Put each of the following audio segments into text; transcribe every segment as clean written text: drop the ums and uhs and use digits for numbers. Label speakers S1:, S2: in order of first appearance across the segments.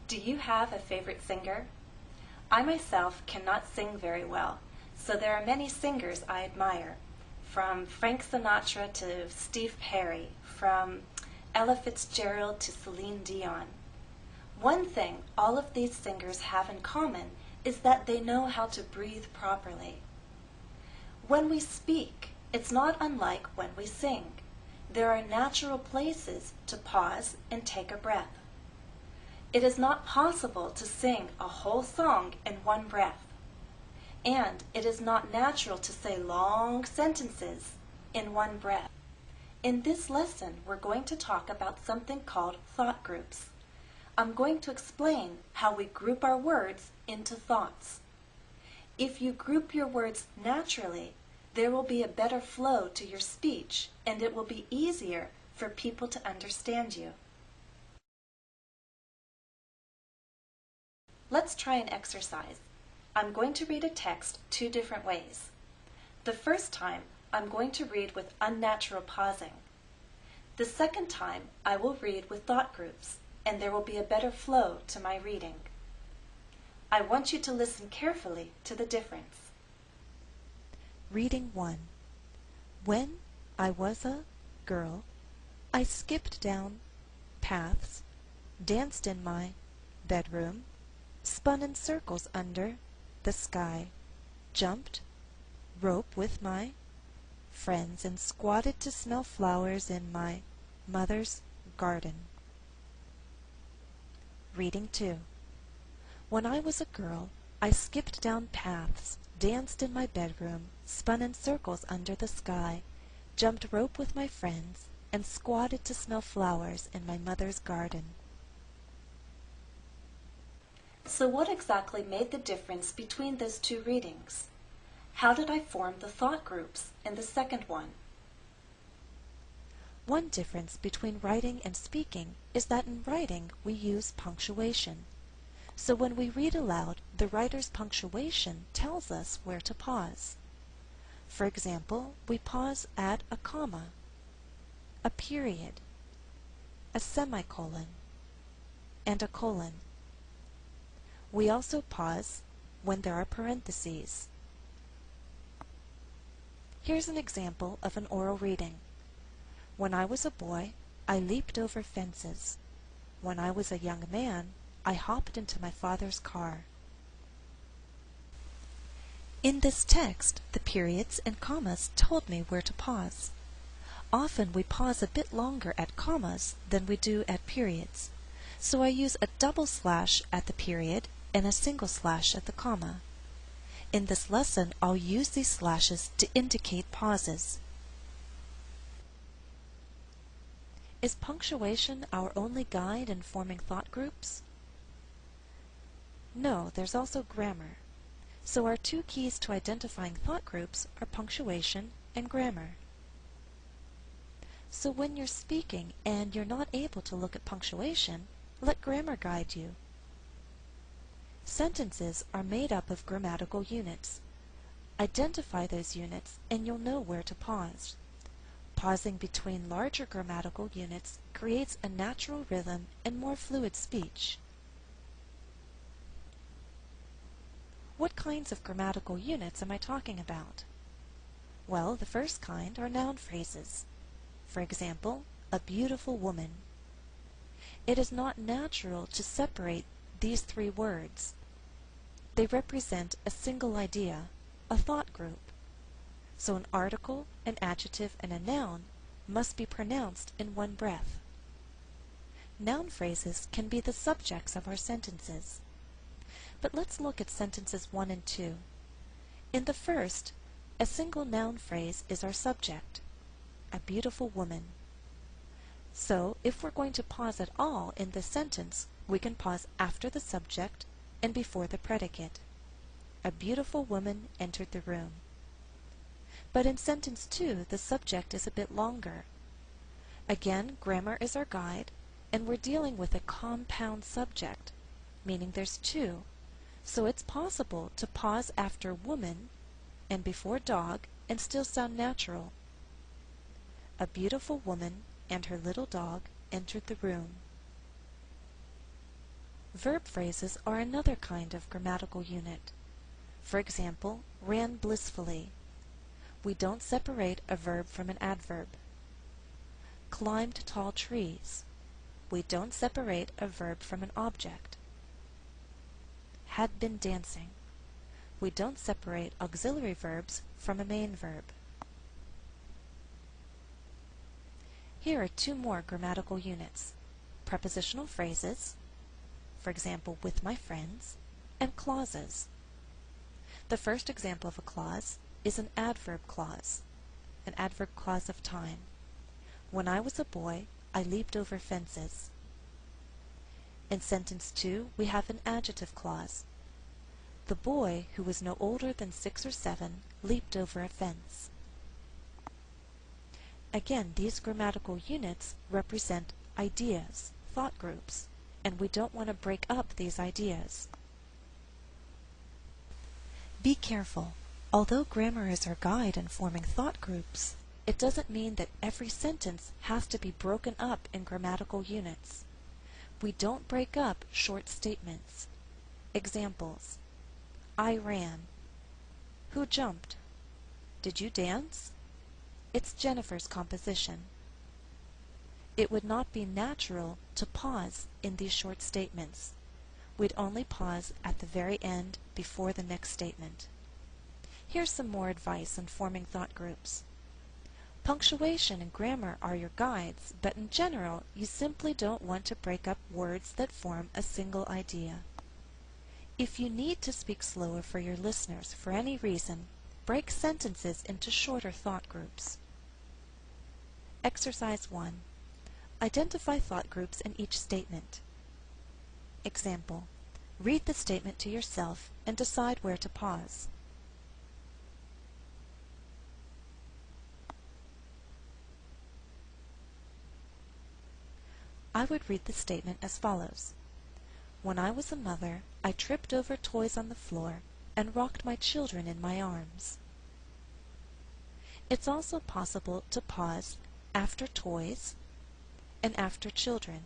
S1: Do you have a favorite singer? I myself cannot sing very well, so there are many singers I admire, from Frank Sinatra to Steve Perry, from Ella Fitzgerald to Celine Dion. One thing all of these singers have in common is that they know how to breathe properly. When we speak, it's not unlike when we sing. There are natural places to pause and take a breath. It is not possible to sing a whole song in one breath. And it is not natural to say long sentences in one breath. In this lesson, we're going to talk about something called thought groups. I'm going to explain how we group our words into thoughts. If you group your words naturally, there will be a better flow to your speech, and it will be easier for people to understand you. Let's try an exercise. I'm going to read a text two different ways. The first time, I'm going to read with unnatural pausing. The second time, I will read with thought groups, and there will be a better flow to my reading. I want you to listen carefully to the difference.
S2: Reading 1. When I was a girl, I skipped down paths, danced in my bedroom, spun in circles under the sky, jumped rope with my friends, and squatted to smell flowers in my mother's garden. Reading 2. When I was a girl, I skipped down paths, danced in my bedroom, spun in circles under the sky, jumped rope with my friends, and squatted to smell flowers in my mother's garden.
S1: So what exactly made the difference between those two readings? How did I form the thought groups in the second one?
S2: One difference between writing and speaking is that in writing we use punctuation. So when we read aloud, the writer's punctuation tells us where to pause. For example, we pause at a comma, a period, a semicolon, and a colon. We also pause when there are parentheses. Here's an example of an oral reading. When I was a boy, I leaped over fences. When I was a young man, I hopped into my father's car. In this text, the periods and commas told me where to pause. Often we pause a bit longer at commas than we do at periods, so I use a double slash at the period and a single slash at the comma. In this lesson, I'll use these slashes to indicate pauses. Is punctuation our only guide in forming thought groups? No, there's also grammar. So our two keys to identifying thought groups are punctuation and grammar. So when you're speaking and you're not able to look at punctuation, let grammar guide you. Sentences are made up of grammatical units. Identify those units and you'll know where to pause. Pausing between larger grammatical units creates a natural rhythm and more fluid speech. What kinds of grammatical units am I talking about? Well, the first kind are noun phrases. For example, a beautiful woman. It is not natural to separate these three words. They represent a single idea, a thought group. So an article, an adjective, and a noun must be pronounced in one breath. Noun phrases can be the subjects of our sentences. But let's look at sentences 1 and 2. In the first, a single noun phrase is our subject, a beautiful woman. So if we're going to pause at all in this sentence, we can pause after the subject and before the predicate. A beautiful woman entered the room. But in sentence 2, the subject is a bit longer. Again, grammar is our guide, and we're dealing with a compound subject, meaning there's two. So it's possible to pause after woman and before dog and still sound natural. A beautiful woman and her little dog entered the room. Verb phrases are another kind of grammatical unit. For example, ran blissfully. We don't separate a verb from an adverb. Climbed tall trees. We don't separate a verb from an object. Had been dancing. We don't separate auxiliary verbs from a main verb. Here are two more grammatical units: prepositional phrases, for example, with my friends, and clauses. The first example of a clause is an adverb clause of time. When I was a boy, I leaped over fences. In sentence 2, we have an adjective clause. The boy, who was no older than 6 or 7, leaped over a fence. Again, these grammatical units represent ideas, thought groups, and we don't want to break up these ideas. Be careful. Although grammar is our guide in forming thought groups, it doesn't mean that every sentence has to be broken up in grammatical units. We don't break up short statements. Examples: I ran. Who jumped? Did you dance? It's Jennifer's composition. It would not be natural to pause in these short statements. We'd only pause at the very end before the next statement. Here's some more advice on forming thought groups. Punctuation and grammar are your guides, but in general, you simply don't want to break up words that form a single idea. If you need to speak slower for your listeners for any reason, break sentences into shorter thought groups. Exercise 1. Identify thought groups in each statement. Example: read the statement to yourself and decide where to pause. I would read the statement as follows. When I was a mother, I tripped over toys on the floor and rocked my children in my arms. It's also possible to pause after toys and after children.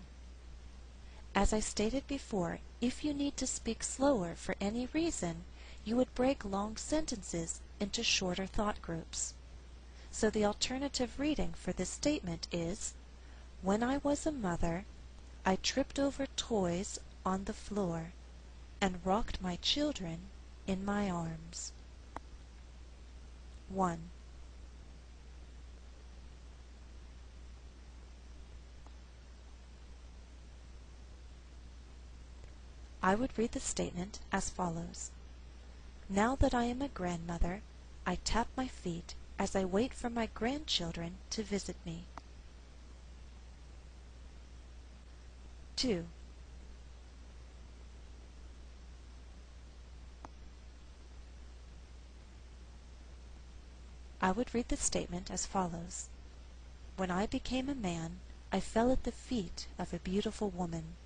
S2: As I stated before, if you need to speak slower for any reason, you would break long sentences into shorter thought groups. So the alternative reading for this statement is, when I was a mother, I tripped over toys on the floor and rocked my children in my arms. 1. I would read the statement as follows. Now that I am a grandmother, I tap my feet as I wait for my grandchildren to visit me. 2. I would read the statement as follows. When I became a man, I fell at the feet of a beautiful woman.